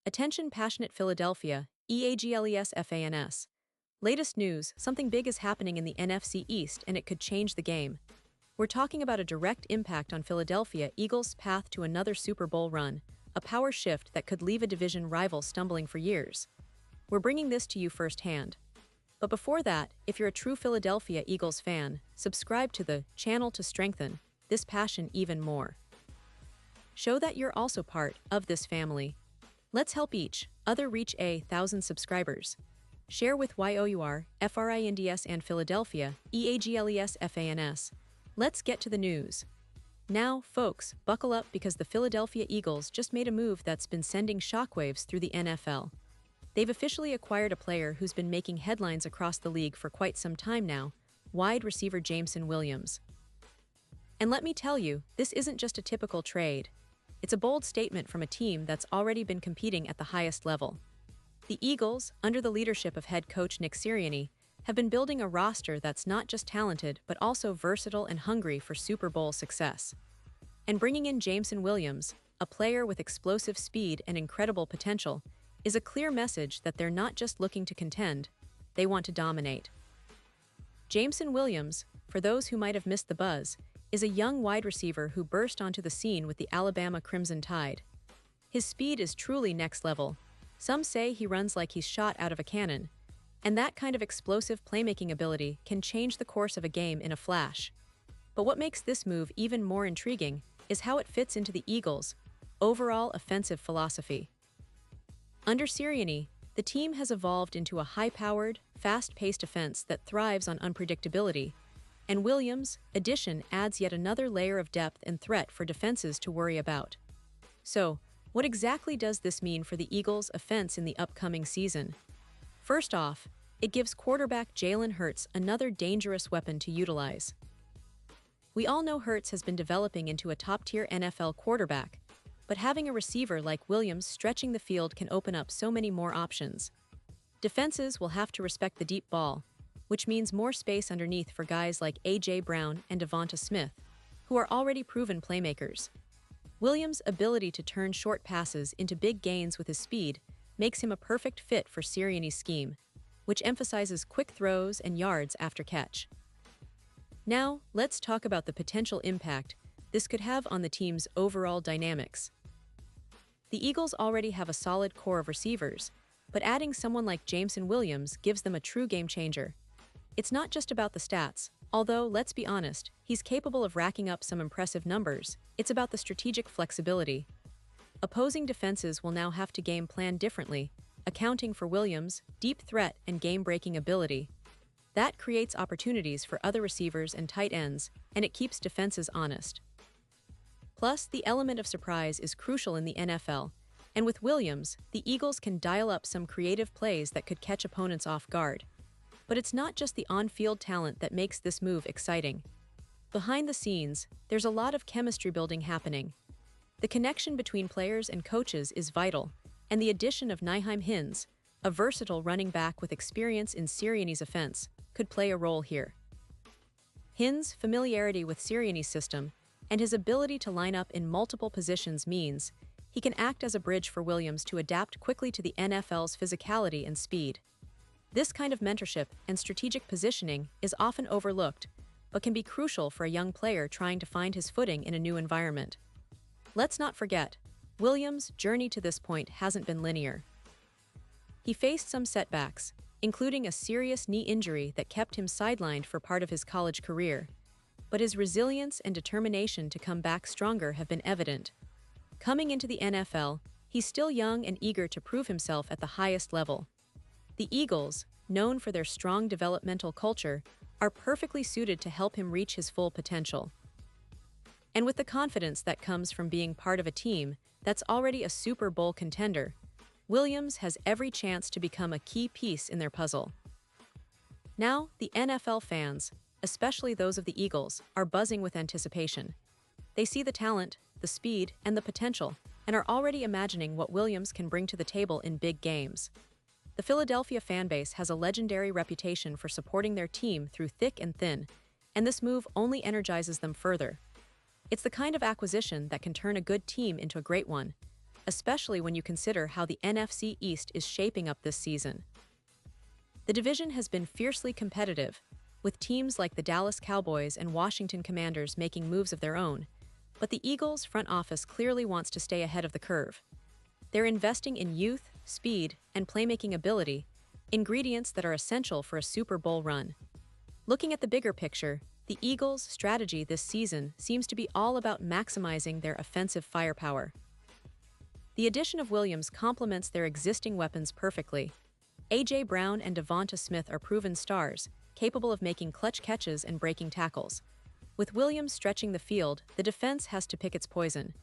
Attention passionate Philadelphia, EAGLES FANS. Latest news, something big is happening in the NFC East and it could change the game. We're talking about a direct impact on Philadelphia Eagles' path to another Super Bowl run, a power shift that could leave a division rival stumbling for years. We're bringing this to you firsthand. But before that, if you're a true Philadelphia Eagles fan, subscribe to the channel to strengthen this passion even more. Show that you're also part of this family. Let's help each other reach 1,000 subscribers. Share with YOUR, FRINDS and Philadelphia, EAGLES FANS. Let's get to the news. Now, folks, buckle up because the Philadelphia Eagles just made a move that's been sending shockwaves through the NFL. They've officially acquired a player who's been making headlines across the league for quite some time now, wide receiver Jameson Williams. And let me tell you, this isn't just a typical trade. It's a bold statement from a team that's already been competing at the highest level. The Eagles, under the leadership of head coach Nick Sirianni, have been building a roster that's not just talented but also versatile and hungry for Super Bowl success. And bringing in Jameson Williams, a player with explosive speed and incredible potential, is a clear message that they're not just looking to contend, they want to dominate. Jameson Williams, for those who might have missed the buzz, is a young wide receiver who burst onto the scene with the Alabama Crimson Tide. His speed is truly next level. Some say he runs like he's shot out of a cannon, and that kind of explosive playmaking ability can change the course of a game in a flash. But what makes this move even more intriguing is how it fits into the Eagles' overall offensive philosophy. Under Sirianni, the team has evolved into a high-powered, fast-paced offense that thrives on unpredictability, and Williams' addition adds yet another layer of depth and threat for defenses to worry about. So, what exactly does this mean for the Eagles' offense in the upcoming season? First off, it gives quarterback Jalen Hurts another dangerous weapon to utilize. We all know Hurts has been developing into a top-tier NFL quarterback, but having a receiver like Williams stretching the field can open up so many more options. Defenses will have to respect the deep ball, which means more space underneath for guys like A.J. Brown and Devonta Smith, who are already proven playmakers. Williams' ability to turn short passes into big gains with his speed makes him a perfect fit for Sirianni's scheme, which emphasizes quick throws and yards after catch. Now, let's talk about the potential impact this could have on the team's overall dynamics. The Eagles already have a solid core of receivers, but adding someone like Jameson Williams gives them a true game changer. It's not just about the stats, although, let's be honest, he's capable of racking up some impressive numbers. It's about the strategic flexibility. Opposing defenses will now have to game plan differently, accounting for Williams' deep threat and game-breaking ability. That creates opportunities for other receivers and tight ends, and it keeps defenses honest. Plus, the element of surprise is crucial in the NFL, and with Williams, the Eagles can dial up some creative plays that could catch opponents off guard. But it's not just the on-field talent that makes this move exciting. Behind the scenes, there's a lot of chemistry building happening. The connection between players and coaches is vital, and the addition of Nyheim Hines, a versatile running back with experience in Sirianni's offense, could play a role here. Hines' familiarity with Sirianni's system and his ability to line up in multiple positions means he can act as a bridge for Williams to adapt quickly to the NFL's physicality and speed. This kind of mentorship and strategic positioning is often overlooked, but can be crucial for a young player trying to find his footing in a new environment. Let's not forget, Williams' journey to this point hasn't been linear. He faced some setbacks, including a serious knee injury that kept him sidelined for part of his college career, but his resilience and determination to come back stronger have been evident. Coming into the NFL, he's still young and eager to prove himself at the highest level. The Eagles, known for their strong developmental culture, are perfectly suited to help him reach his full potential. And with the confidence that comes from being part of a team that's already a Super Bowl contender, Williams has every chance to become a key piece in their puzzle. Now, the NFL fans, especially those of the Eagles, are buzzing with anticipation. They see the talent, the speed, and the potential, and are already imagining what Williams can bring to the table in big games. The Philadelphia fanbase has a legendary reputation for supporting their team through thick and thin, and this move only energizes them further. It's the kind of acquisition that can turn a good team into a great one, especially when you consider how the NFC East is shaping up this season. The division has been fiercely competitive, with teams like the Dallas Cowboys and Washington Commanders making moves of their own, but the Eagles' front office clearly wants to stay ahead of the curve. They're investing in youth, speed, and playmaking ability, ingredients that are essential for a Super Bowl run. Looking at the bigger picture, the Eagles' strategy this season seems to be all about maximizing their offensive firepower. The addition of Williams complements their existing weapons perfectly. A.J. Brown and Devonta Smith are proven stars, capable of making clutch catches and breaking tackles. With Williams stretching the field, the defense has to pick its poison.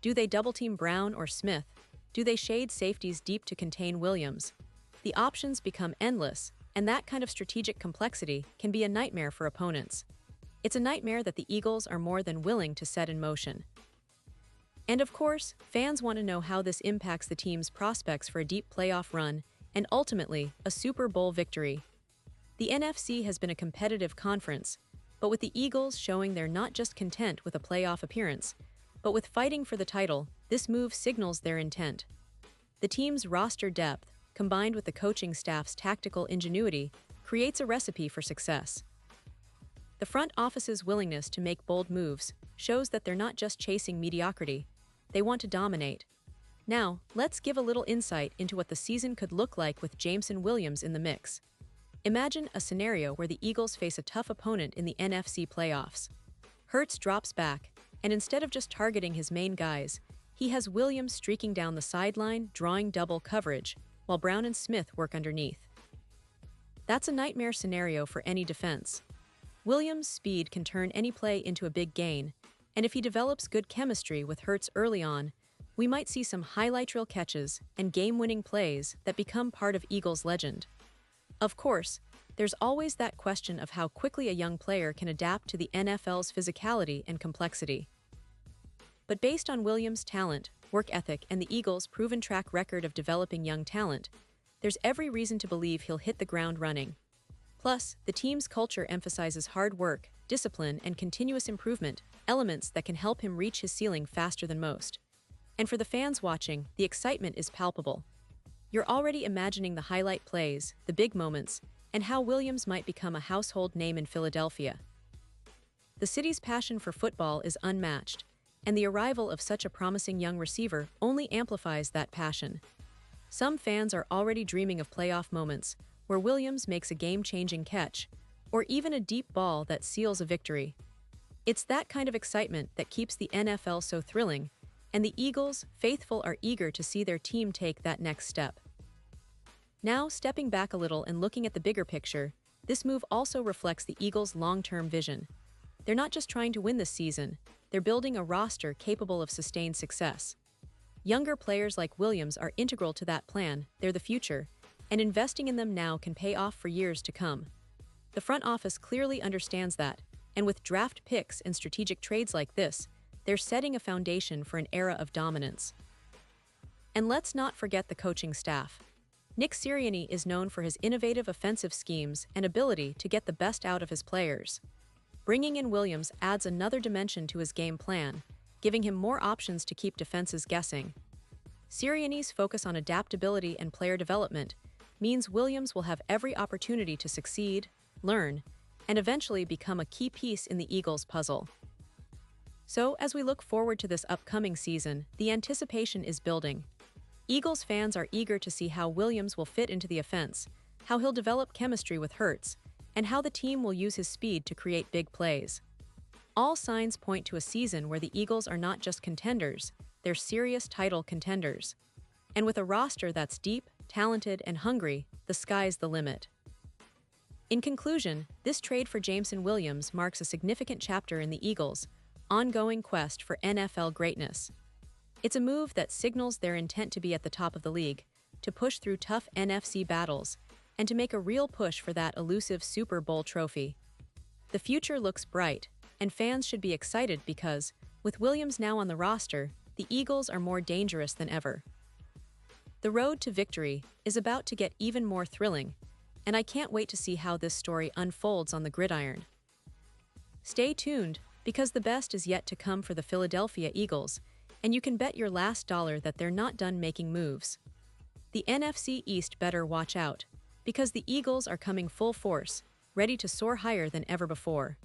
Do they double-team Brown or Smith? Do they shade safeties deep to contain Williams? The options become endless, and that kind of strategic complexity can be a nightmare for opponents. It's a nightmare that the Eagles are more than willing to set in motion. And of course, fans want to know how this impacts the team's prospects for a deep playoff run and ultimately a Super Bowl victory. The NFC has been a competitive conference, but with the Eagles showing they're not just content with a playoff appearance, but with fighting for the title, this move signals their intent. The team's roster depth, combined with the coaching staff's tactical ingenuity, creates a recipe for success. The front office's willingness to make bold moves shows that they're not just chasing mediocrity, they want to dominate. Now, let's give a little insight into what the season could look like with Jameson Williams in the mix. Imagine a scenario where the Eagles face a tough opponent in the NFC playoffs. Hurts drops back, and instead of just targeting his main guys, he has Williams streaking down the sideline, drawing double coverage, while Brown and Smith work underneath. That's a nightmare scenario for any defense. Williams' speed can turn any play into a big gain, and if he develops good chemistry with Hurts early on, we might see some highlight reel catches and game-winning plays that become part of Eagles' legend. Of course, there's always that question of how quickly a young player can adapt to the NFL's physicality and complexity. But based on Williams' talent, work ethic, and the Eagles' proven track record of developing young talent, there's every reason to believe he'll hit the ground running. Plus, the team's culture emphasizes hard work, discipline, and continuous improvement, elements that can help him reach his ceiling faster than most. And for the fans watching, the excitement is palpable. You're already imagining the highlight plays, the big moments, and how Williams might become a household name in Philadelphia. The city's passion for football is unmatched, and the arrival of such a promising young receiver only amplifies that passion. Some fans are already dreaming of playoff moments where Williams makes a game-changing catch, or even a deep ball that seals a victory. It's that kind of excitement that keeps the NFL so thrilling, and the Eagles' faithful are eager to see their team take that next step. Now, stepping back a little and looking at the bigger picture, this move also reflects the Eagles' long-term vision. They're not just trying to win this season, they're building a roster capable of sustained success. Younger players like Williams are integral to that plan, they're the future, and investing in them now can pay off for years to come. The front office clearly understands that, and with draft picks and strategic trades like this, they're setting a foundation for an era of dominance. And let's not forget the coaching staff. Nick Sirianni is known for his innovative offensive schemes and ability to get the best out of his players. Bringing in Williams adds another dimension to his game plan, giving him more options to keep defenses guessing. Sirianni's focus on adaptability and player development means Williams will have every opportunity to succeed, learn, and eventually become a key piece in the Eagles' puzzle. So, as we look forward to this upcoming season, the anticipation is building. Eagles fans are eager to see how Williams will fit into the offense, how he'll develop chemistry with Hurts, and how the team will use his speed to create big plays. All signs point to a season where the Eagles are not just contenders, they're serious title contenders. And with a roster that's deep, talented, and hungry, the sky's the limit. In conclusion, this trade for Jameson Williams marks a significant chapter in the Eagles' ongoing quest for NFL greatness. It's a move that signals their intent to be at the top of the league, to push through tough NFC battles, and to make a real push for that elusive Super Bowl trophy. The future looks bright, and fans should be excited because, with Williams now on the roster, the Eagles are more dangerous than ever. The road to victory is about to get even more thrilling, and I can't wait to see how this story unfolds on the gridiron. Stay tuned, because the best is yet to come for the Philadelphia Eagles, And you can bet your last dollar that they're not done making moves. The NFC East better watch out, because the Eagles are coming full force, ready to soar higher than ever before.